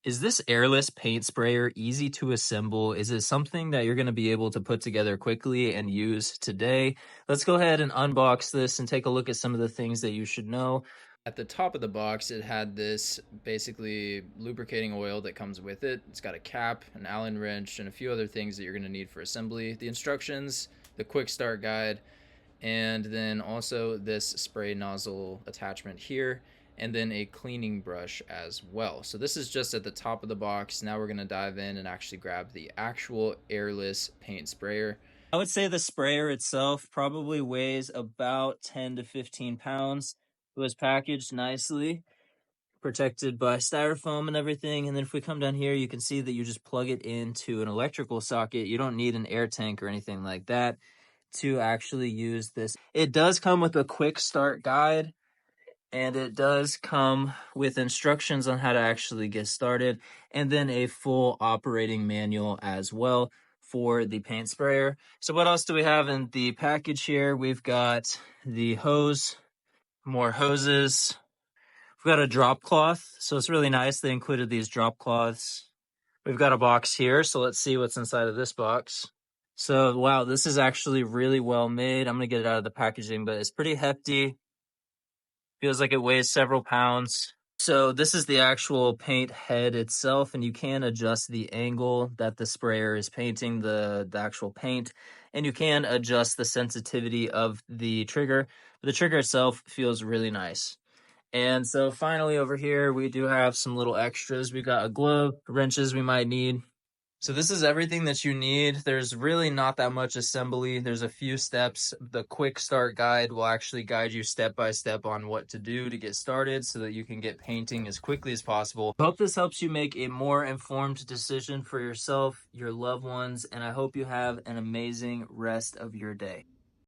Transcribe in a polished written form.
Is this airless paint sprayer easy to assemble? Is it something that you're going to be able to put together quickly and use today? Let's go ahead and unbox this and take a look at some of the things that you should know. At the top of the box, it had this basically lubricating oil that comes with it. It's got a cap, an Allen wrench, and a few other things that you're going to need for assembly. The instructions, the quick start guide, and then also this spray nozzle attachment here, and then a cleaning brush as well. So this is just at the top of the box. Now we're going to dive in and actually grab the actual airless paint sprayer. I would say the sprayer itself probably weighs about 10 to 15 pounds. It was packaged nicely, protected by styrofoam and everything. And then if we come down here, you can see that you just plug it into an electrical socket. You don't need an air tank or anything like that to actually use this. It does come with a quick start guide, and it does come with instructions on how to actually get started, and then a full operating manual as well for the paint sprayer. So what else do we have in the package here? We've got the hose, more hoses. We've got a drop cloth, so it's really nice they included these drop cloths. We've got a box here, so let's see what's inside of this box. So, wow, this is actually really well made. I'm going to get it out of the packaging, but it's pretty hefty. Feels like it weighs several pounds. So this is the actual paint head itself, and you can adjust the angle that the sprayer is painting the actual paint, and you can adjust the sensitivity of the trigger. But the trigger itself feels really nice. And so finally over here, we do have some little extras. We got a glove, wrenches we might need. So this is everything that you need. There's really not that much assembly. There's a few steps. The quick start guide will actually guide you step by step on what to do to get started so that you can get painting as quickly as possible. I hope this helps you make a more informed decision for yourself, your loved ones, and I hope you have an amazing rest of your day.